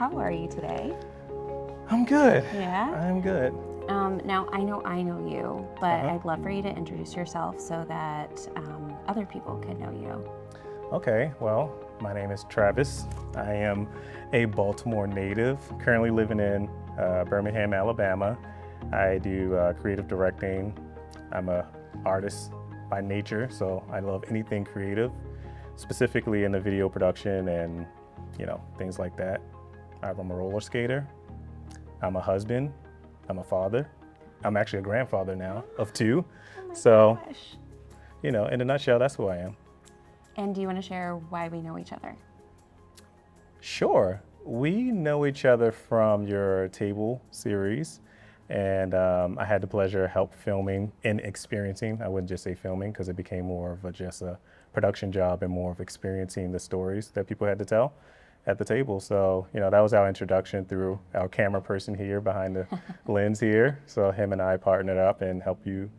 how are you today? I'm good. Yeah? I'm good. Now, I know you, but I'd love for you to introduce yourself so that other people can know you. Okay, well, my name is Travis. I am a Baltimore native, currently living in Birmingham, Alabama. I do creative directing. I'm an artist by nature, so I love anything creative, specifically in the video production and, things like that. I'm a roller skater. I'm a husband. I'm a father. I'm actually a grandfather now of 2. Oh my So, gosh. in a nutshell, that's who I am. And do you want to share why we know each other? Sure. We know each other from your table series, and I had the pleasure of help filming and experiencing. I wouldn't just say filming because it became more of just a production job and more of experiencing the stories that people had to tell at the table. So, that was our introduction through our camera person here behind the lens here. So him and I partnered up and helped you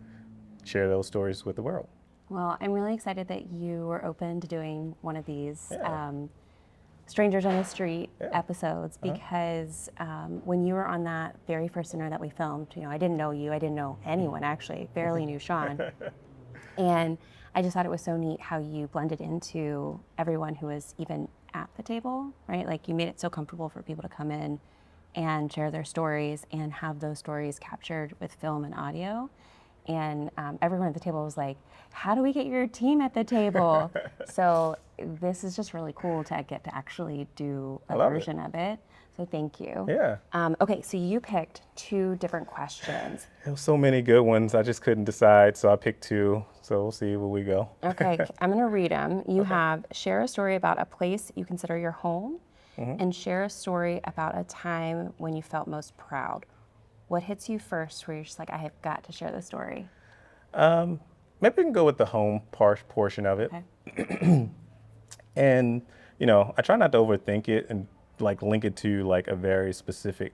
share those stories with the world. Well, I'm really excited that you were open to doing one of these Yeah. Strangers on the Street Yeah. episodes because when you were on that very first dinner that we filmed, I didn't know you, I didn't know anyone actually, barely knew Sean. And I just thought it was so neat how you blended into everyone who was even at the table, right? Like you made it so comfortable for people to come in and share their stories and have those stories captured with film and audio. And everyone at the table was like, how do we get your team at the table? So this is just really cool to get to actually do a version of it. So thank you. Yeah. Okay, so you picked 2 different questions. There were so many good ones. I just couldn't decide, so I picked 2. So we'll see where we go. Okay, I'm going to read them. You have share a story about a place you consider your home and share a story about a time when you felt most proud. What hits you first where you're just like, I have got to share this story? Maybe we can go with the home portion of it. Okay. And, I try not to overthink it and link it to a very specific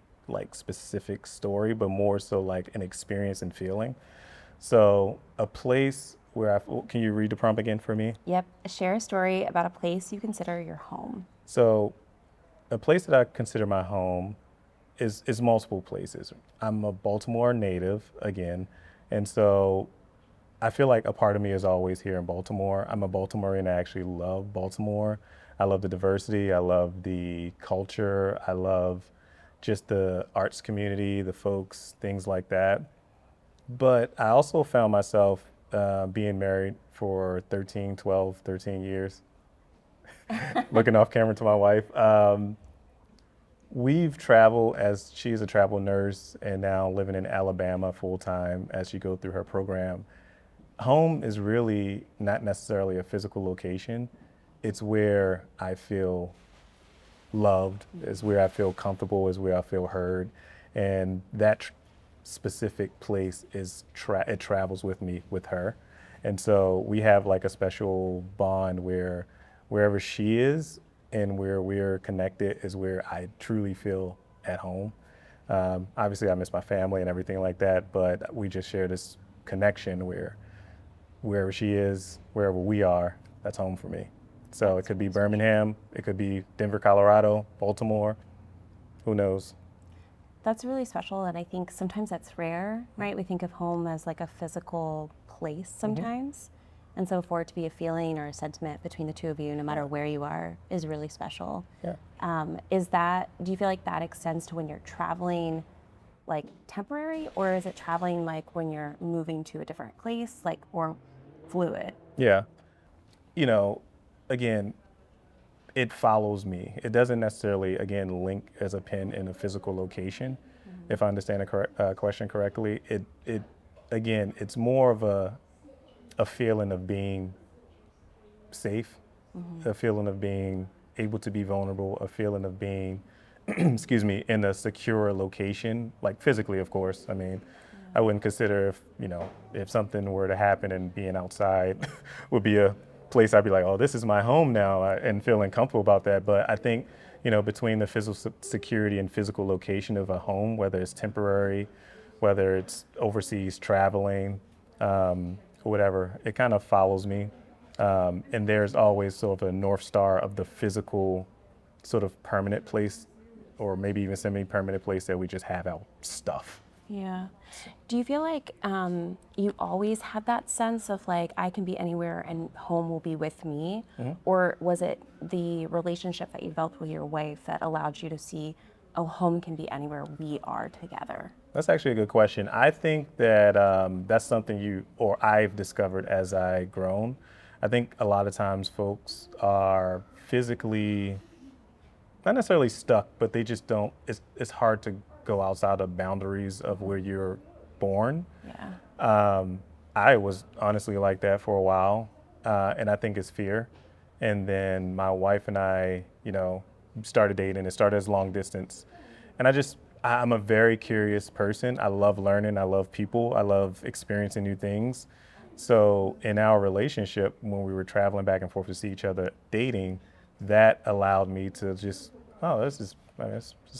story, but more so like an experience and feeling. So a place where can you read the prompt again for me? Yep. Share a story about a place you consider your home. So a place that I consider my home is multiple places. I'm a Baltimore native again, and so I feel like a part of me is always here in Baltimore. I'm a Baltimorean. I actually love Baltimore. I love the diversity. I love the culture. I love just the arts community, the folks, things like that. But I also found myself being married for 13 years, looking off camera to my wife. We've traveled as she's a travel nurse and now living in Alabama full time as she goes through her program. Home is really not necessarily a physical location. It's where I feel loved, is where I feel comfortable, is where I feel heard. And that specific place it travels with me, with her. And so we have a special bond where wherever she is and where we're connected is where I truly feel at home. Obviously I miss my family and everything like that, but we just share this connection where wherever she is, wherever we are, that's home for me. So it could be Birmingham, it could be Denver, Colorado, Baltimore, who knows? That's really special, and I think sometimes that's rare, right? We think of home as like a physical place sometimes. And so for it to be a feeling or a sentiment between the 2 of you, no matter where you are, is really special. Yeah. Do you feel like that extends to when you're traveling temporary, or is it traveling when you're moving to a different place, or fluid? Yeah. Again, it follows me. It doesn't necessarily, again, link as a pin in a physical location. If I understand the question correctly, again, it's more of a feeling of being safe, a feeling of being able to be vulnerable, a feeling of being, excuse me, in a secure location, physically, of course. I mean, I wouldn't consider if something were to happen and being outside would be a place I'd be like, oh, this is my home now, and feeling comfortable about that. But I think, between the physical security and physical location of a home, whether it's temporary, whether it's overseas traveling, whatever, it kind of follows me. And there's always sort of a North Star of the physical sort of permanent place or maybe even semi-permanent place that we just have our stuff. Yeah. Do you feel like you always had that sense of like, I can be anywhere and home will be with me? Or was it the relationship that you developed with your wife that allowed you to see, oh, home can be anywhere we are together? That's actually a good question. I think that that's something I've discovered as I've grown. I think a lot of times folks are physically not necessarily stuck, but they just don't, it's hard to go outside the boundaries of where you're born. Yeah. I was honestly like that for a while, and I think it's fear. And then my wife and I, started dating. It started as long distance. And I'm a very curious person. I love learning. I love people. I love experiencing new things. So in our relationship, when we were traveling back and forth to see each other dating, that allowed me to just, oh, this is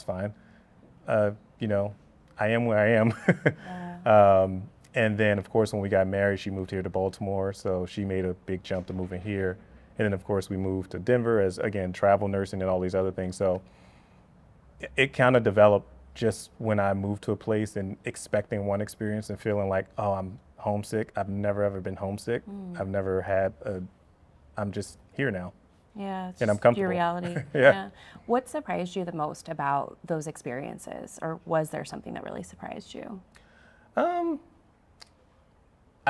fine. I am where I am. And then, of course, when we got married, she moved here to Baltimore. So she made a big jump to moving here. And then, of course, we moved to Denver as, again, travel nursing and all these other things. So it kind of developed just when I moved to a place and expecting one experience and feeling like, oh, I'm homesick. I've never, ever been homesick. I've never I'm just here now. Yeah, it's And I'm just comfortable. your reality. Yeah. What surprised you the most about those experiences, or was there something that really surprised you? I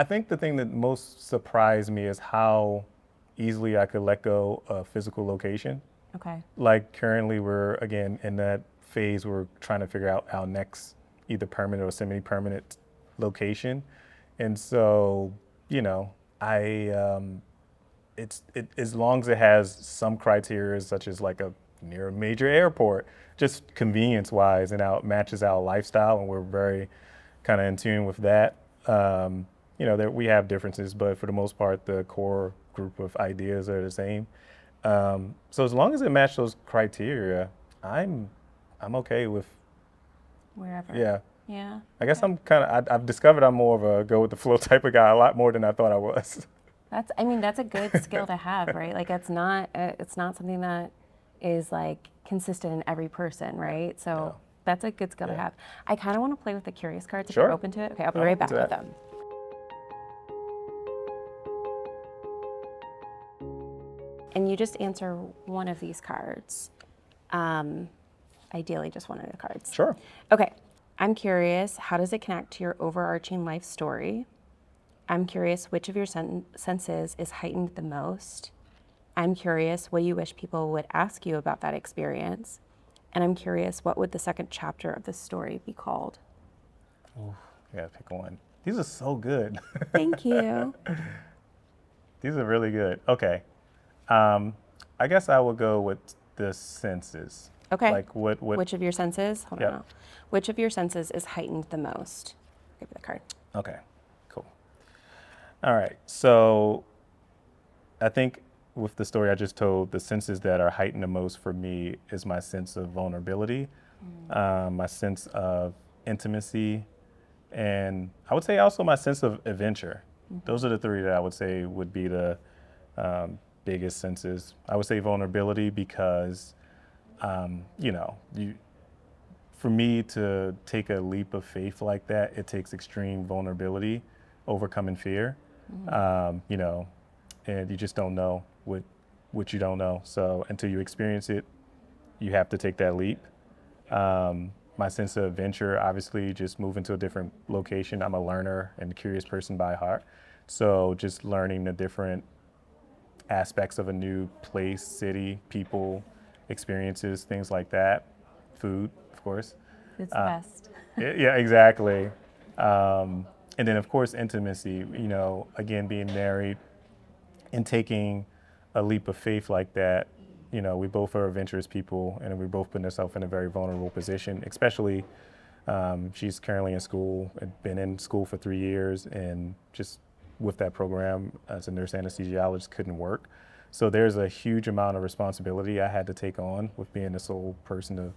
think the thing that most surprised me is how easily I could let go of physical location. Okay. Like currently we're, again, in that phase where we're trying to figure out our next either permanent or semi-permanent location. And so, as long as it has some criteria such as like near a major airport, just convenience wise, and it matches our lifestyle, and we're very kind of in tune with that. That we have differences, but for the most part, the core group of ideas are the same. So as long as it matches those criteria, I'm okay with Wherever. Yeah. Yeah. I guess I've discovered I'm more of a go with the flow type of guy, a lot more than I thought I was. That's a good skill to have, right? Like it's not something that is like consistent in every person, right? So that's a good skill to have. I kind of want to play with the curious cards if Sure. you're open to it. Okay, I'll be right back with them. And you just answer one of these cards. Ideally, just one of the cards. Sure. Okay. I'm curious, how does it connect to your overarching life story? I'm curious, which of your senses is heightened the most? I'm curious, what you wish people would ask you about that experience? And I'm curious, what would the second chapter of the story be called? Ooh, I gotta pick one. These are so good. Thank you. These are really good. Okay. I guess I would go with the senses. Okay. Like what Which of your senses? Hold on. Yep. Now. Which of your senses is heightened the most? Give me the card. Okay, cool. All right. So I think with the story I just told, the senses that are heightened the most for me is my sense of vulnerability, my sense of intimacy, and I would say also my sense of adventure. Those are the three that I would say would be the biggest senses. I would say vulnerability because, for me to take a leap of faith like that, it takes extreme vulnerability, overcoming fear, and you just don't know what you don't know. So until you experience it, you have to take that leap. My sense of adventure, obviously, just moving to a different location. I'm a learner and curious person by heart. So just learning the different aspects of a new place, city, people, experiences, things like that. Food, of course. It's the best. Yeah, exactly. And then, of course, intimacy, again, being married and taking a leap of faith like that. We both are adventurous people, and we both put ourselves in a very vulnerable position, especially she's currently in school, had been in school for 3 years, and just with that program as a nurse anesthesiologist couldn't work. So there's a huge amount of responsibility I had to take on with being the sole person to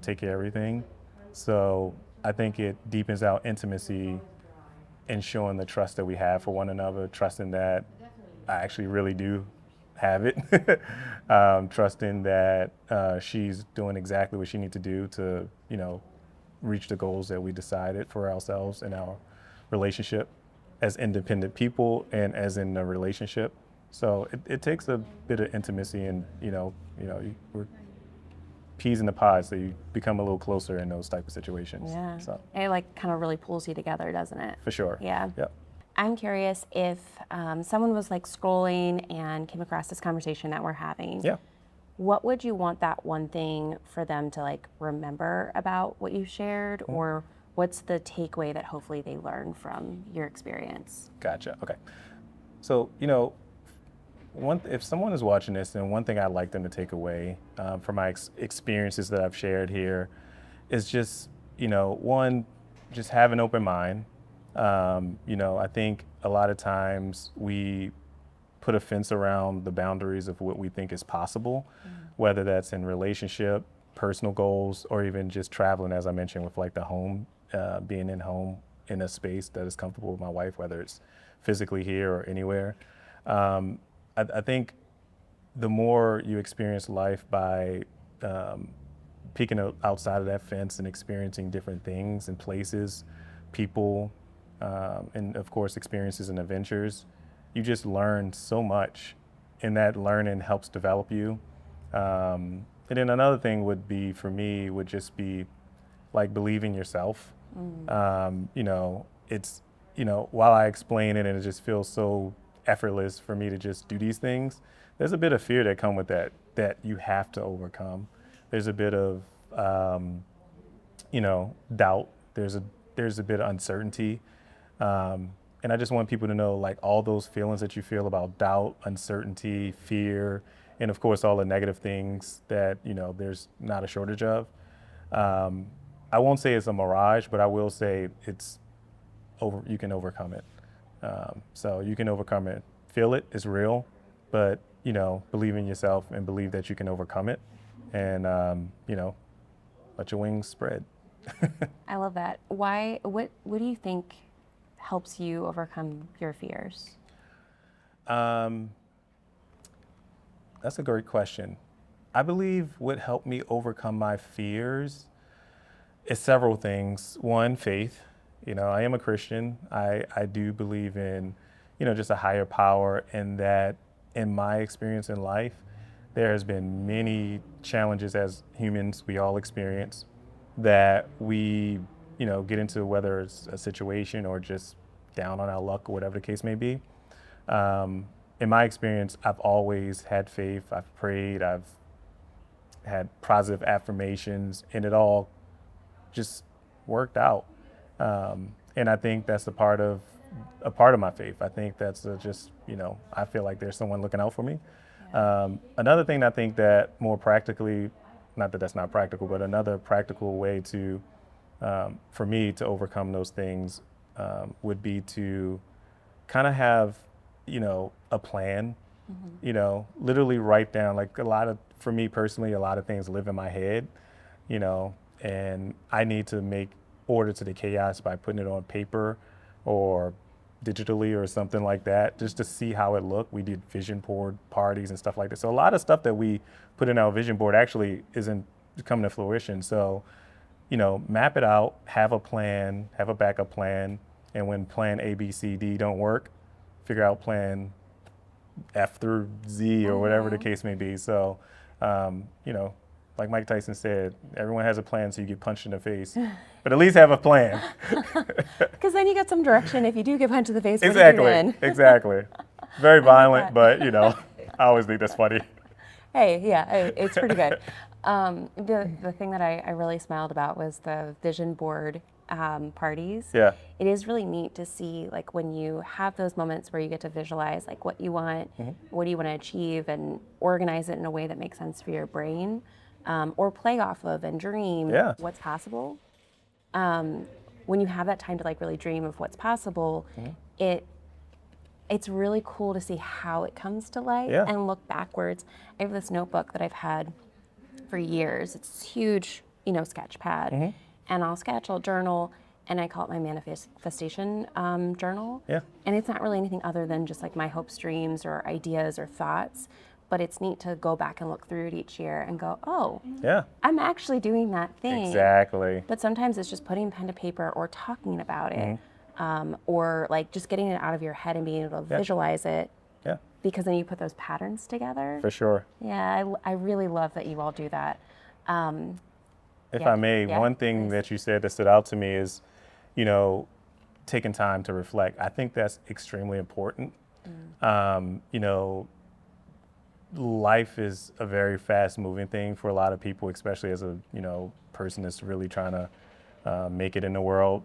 take care of everything. So I think it deepens our intimacy in showing the trust that we have for one another, trusting that I actually really do have it, trusting that she's doing exactly what she needs to do to, reach the goals that we decided for ourselves in our relationship as independent people and as in a relationship. So it takes a bit of intimacy and, we're peas in the pod, so you become a little closer in those type of situations. Yeah. So It like kind of really pulls you together, doesn't it? for sure. Yeah. Yep. I'm curious if someone was like scrolling and came across this conversation that we're having. Yeah. What would you want that one thing for them to like remember about what you shared, or what's the takeaway that hopefully they learn from your experience? Gotcha. Okay. So, if someone is watching this, then one thing I'd like them to take away from my experiences that I've shared here is just, one, just have an open mind. I think a lot of times we put a fence around the boundaries of what we think is possible, whether that's in relationship, personal goals, or even just traveling, as I mentioned, with like the home, being in home in a space that is comfortable with my wife, whether it's physically here or anywhere. I think the more you experience life by peeking outside of that fence and experiencing different things and places, people, and of course experiences and adventures, you just learn so much, and that learning helps develop you. And then another thing would be, for me, would just be like believing yourself. It's, while I explain it and it just feels so effortless for me to just do these things, there's a bit of fear that come with that you have to overcome. There's a bit of, doubt. There's a bit of uncertainty. And I just want people to know, like, all those feelings that you feel about doubt, uncertainty, fear, and of course, all the negative things that, there's not a shortage of. I won't say it's a mirage, but I will say you can overcome it. So you can overcome it. Feel it, it's real, but, believe in yourself and believe that you can overcome it, and, let your wings spread. I love that. What do you think helps you overcome your fears? That's a great question. I believe what helped me overcome my fears is several things. One, faith. I am a Christian. I do believe in, just a higher power, and that in my experience in life, there has been many challenges as humans we all experience that we, get into, whether it's a situation or just down on our luck or whatever the case may be. In my experience, I've always had faith. I've prayed. I've had positive affirmations, and it all just worked out. And I think that's a part of my faith. I think that's just, I feel like there's someone looking out for me. Yeah. Another thing I think that more practically, not that that's not practical, but another practical way to, for me to overcome those things would be to kind of have, a plan, literally write down, like, for me personally, a lot of things live in my head, and I need to make order to the chaos by putting it on paper or digitally or something like that, just to see how it looked. We did vision board parties and stuff like that. So a lot of stuff that we put in our vision board actually isn't coming to fruition. So, map it out, have a plan, have a backup plan, and when plan A, B, C, D don't work, figure out plan F through Z or whatever the case may be. So, like Mike Tyson said, everyone has a plan so you get punched in the face, but at least have a plan. Because then you get some direction if you do get punched in the face. Exactly, exactly. Very violent, but, I always think that's funny. Hey, yeah, it's pretty good. The thing that I really smiled about was the vision board parties. Yeah. It is really neat to see, like, when you have those moments where you get to visualize, like, what you want, what do you want to achieve, and organize it in a way that makes sense for your brain, or play off of and dream what's possible. When you have that time to, like, really dream of what's possible, it's really cool to see how it comes to life and look backwards. I have this notebook that I've had for years. It's huge, sketch pad. And I'll sketch, I'll journal, and I call it my manifestation journal. Yeah. And it's not really anything other than just like my hopes, dreams, or ideas or thoughts. But it's neat to go back and look through it each year and go, oh, Yeah. I'm actually doing that thing. Exactly. But sometimes it's just putting pen to paper or talking about it, Mm-hmm. or like just getting it out of your head and being able to Yeah. visualize it. Yeah. Because then you put those patterns together. For sure. Yeah, I really love that you all do that. If Yeah. I may, Yeah, one thing please. that you said that stood out to me is, you know, taking time to reflect. I think that's extremely important. You know, life is a very fast moving thing for a lot of people, especially as a, you know, person that's really trying to make it in the world.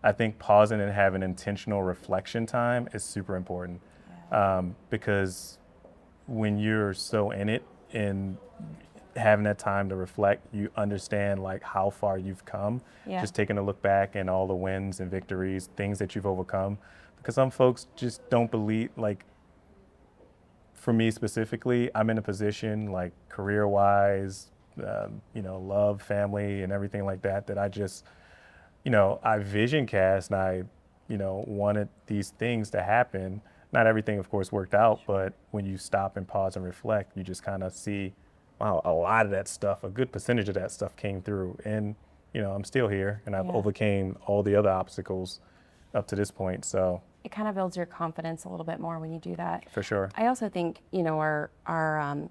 I think pausing and having intentional reflection time is super important, because when you're so in it and having that time to reflect, you understand like how far you've come. Yeah. Just taking a look back and all the wins and victories, things that you've overcome. Because some folks just don't believe, like, for me specifically, I'm in a position like career-wise, you know, love, family, and everything like that, that I just, you know, I vision cast and I, you know, wanted these things to happen. Not everything, of course, worked out, but when you stop and pause and reflect, you just kind of see, wow, a lot of that stuff, a good percentage of that stuff came through. And, you know, I'm still here and I've Yeah. overcame all the other obstacles up to this point. So It kind of builds your confidence a little bit more when you do that. for sure. I also think, you know, our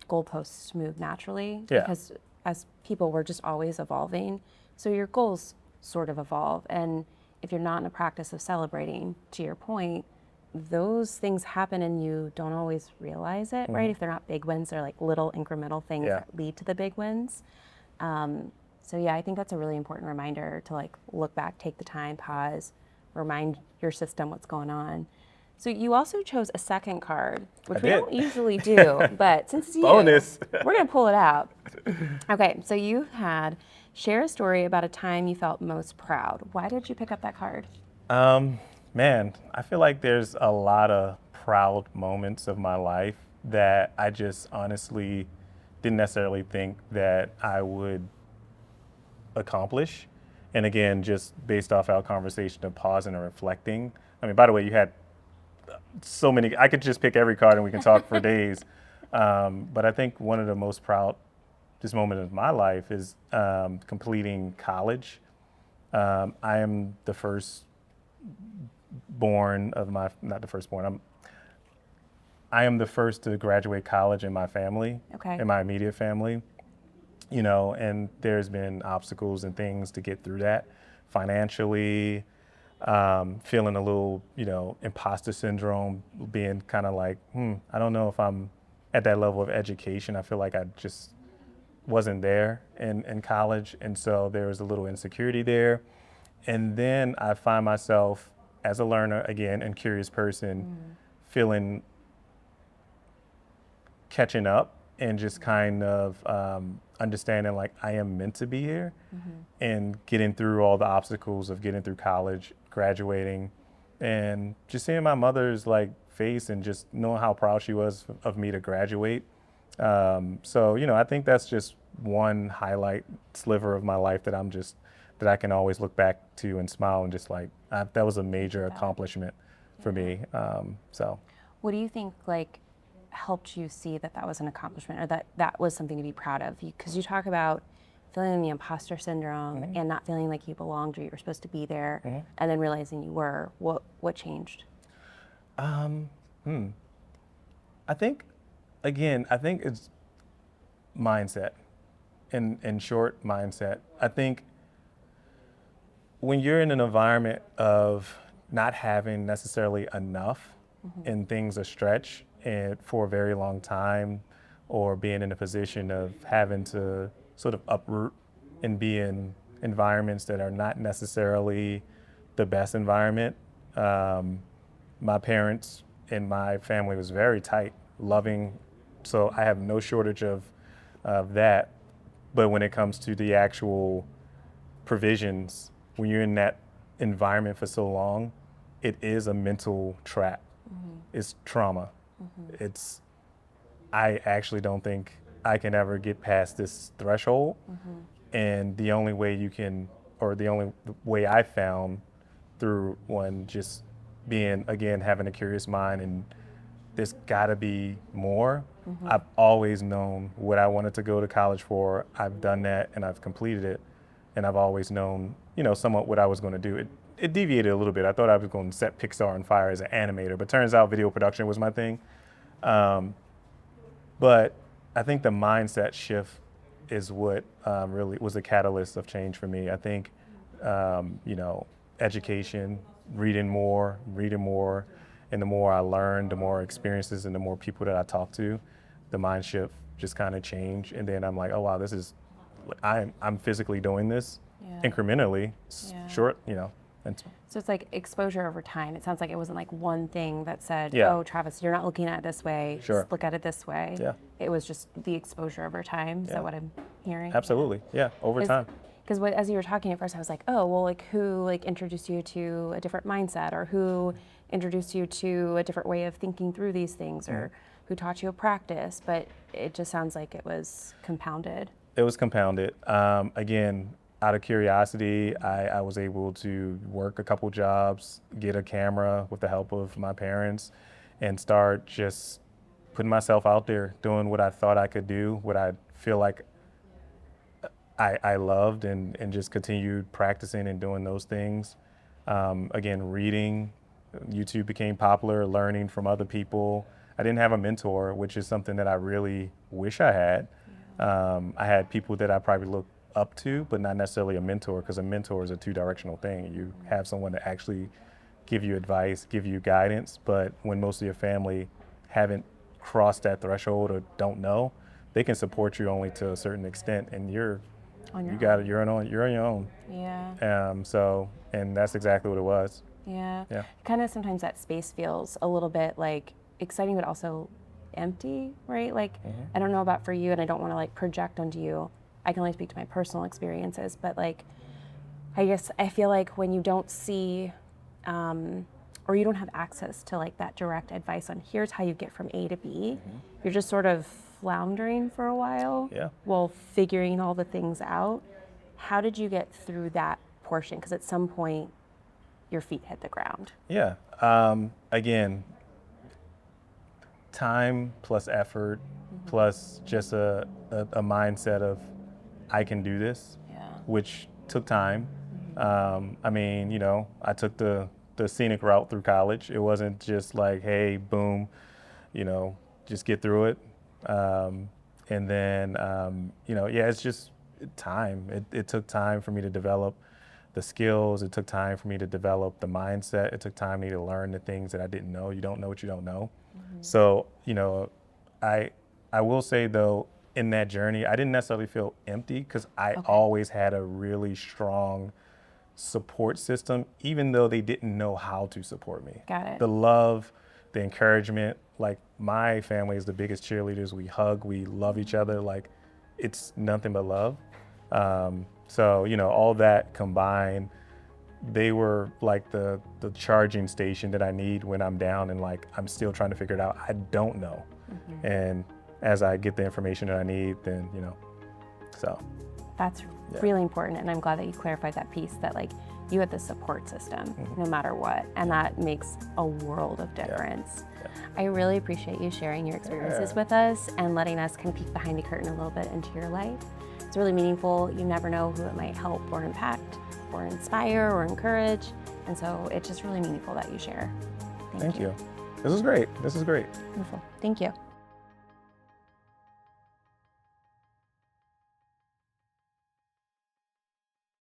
goalposts move naturally Yeah. because as people, we're just always evolving. So your goals sort of evolve. And if you're not in a practice of celebrating, to your point, those things happen and you don't always realize it, right? If they're not big wins, they're like little incremental things Yeah. that lead to the big wins. So yeah, I think that's a really important reminder to like look back, take the time, pause, remind your system what's going on. So you also chose a second card, which I we did. don't usually do, but since it's you, Bonus. we're gonna pull it out. Okay, so you had share a story about a time you felt most proud. Why did you pick up that card? Man, I feel like there's a lot of proud moments of my life that I just honestly didn't necessarily think that I would accomplish. And again, just based off our conversation of pausing and reflecting. I mean, by the way, you had so many, I could just pick every card and we can talk for days. But I think one of the most proudest moments of my life is completing college. I am the first born of my, not the firstborn, I am the first to graduate college in my family, Okay. in my immediate family, you know, and there's been obstacles and things to get through that financially, feeling a little, you know, imposter syndrome, being kind of like, I don't know if I'm at that level of education. I feel like I just wasn't there in college. And so there was a little insecurity there. And then I find myself as a learner, again, and curious person, feeling catching up and just kind of understanding like I am meant to be here and getting through all the obstacles of getting through college, graduating, and just seeing my mother's like face and just knowing how proud she was of me to graduate. So, you know, I think that's just one highlight sliver of my life that that I can always look back to and smile and just like, that was a major accomplishment for me. So. What do you think like helped you see that that was an accomplishment or that was something to be proud of? Because you talk about feeling the imposter syndrome and not feeling like you belonged or you were supposed to be there, and then realizing you were. What changed? I think, again, I think it's mindset. In short, mindset. I think when you're in an environment of not having necessarily enough and things are stretched and for a very long time, or being in a position of having to sort of uproot and be in environments that are not necessarily the best environment. My parents and my family was very tight, loving, so I have no shortage of that. But when it comes to the actual provisions, when you're in that environment for so long, it is a mental trap. It's trauma. I actually don't think I can ever get past this threshold. And the only way you can or the only way I found through one, just being, again, having a curious mind and there's gotta be more. I've always known what I wanted to go to college for. I've done that and I've completed it. And I've always known, somewhat what I was gonna do. It deviated a little bit. I thought I was going to set Pixar on fire as an animator, but turns out video production was my thing. But I think the mindset shift is what really was the catalyst of change for me. I think, education, reading more, and the more I learned, the more experiences and the more people that I talk to, the mind shift just kind of changed. And then I'm like, oh wow, I'm physically doing this incrementally, short, And So it's like exposure over time. It sounds like it wasn't like one thing that said, Yeah. oh, Travis, you're not looking at it this way. Sure. Just look at it this way. Yeah. It was just the exposure over time. Is Yeah. that what I'm hearing? Absolutely, yeah, over time. Because as you were talking at first, I was like, oh, well, like who introduced you to a different mindset, or who introduced you to a different way of thinking through these things, or who taught you a practice? But it just sounds like it was compounded. It was compounded. Again, out of curiosity, I was able to work a couple jobs, get a camera with the help of my parents, and start just putting myself out there, doing what I thought I could do, what I feel like I loved, and just continued practicing and doing those things. Again, reading, YouTube became popular, learning from other people. I didn't have a mentor, which is something that I really wish I had. I had people that I probably looked up to, but not necessarily a mentor, because a mentor is a two-directional thing. You have someone to actually give you advice, give you guidance, but when most of your family haven't crossed that threshold or don't know, they can support you only to a certain extent, and you're on your own. Yeah. And that's exactly what it was. Yeah. Yeah. Kind of sometimes that space feels a little bit like exciting, but also empty, right? Like, I don't know about for you, and I don't want to like project onto you. I can only speak to my personal experiences, but like, I guess I feel like when you don't see, or you don't have access to like that direct advice on here's how you get from A to B, you're just sort of floundering for a while while figuring all the things out. How did you get through that portion? Because at some point, your feet hit the ground. Yeah. Again, time plus effort plus just a mindset of I can do this, which took time. I took the scenic route through college. It wasn't just like, hey, boom, just get through it. It's just time. It took time for me to develop the skills. It took time for me to develop the mindset. It took time for me to learn the things that I didn't know. You don't know what you don't know. So, I will say though, in that journey, I didn't necessarily feel empty, because I always had a really strong support system, even though they didn't know how to support me. Got it. The love, the encouragement, like my family is the biggest cheerleaders. We hug, we love each other. Like it's nothing but love. All that combined, they were like the charging station that I need when I'm down and like I'm still trying to figure it out. I don't know. And as I get the information that I need, then, That's really important, and I'm glad that you clarified that piece, that like you had the support system no matter what, and that makes a world of difference. I really appreciate you sharing your experiences with us and letting us kind of peek behind the curtain a little bit into your life. It's really meaningful. You never know who it might help or impact or inspire or encourage, and so it's just really meaningful that you share. Thank you. This is great. Wonderful. Thank you.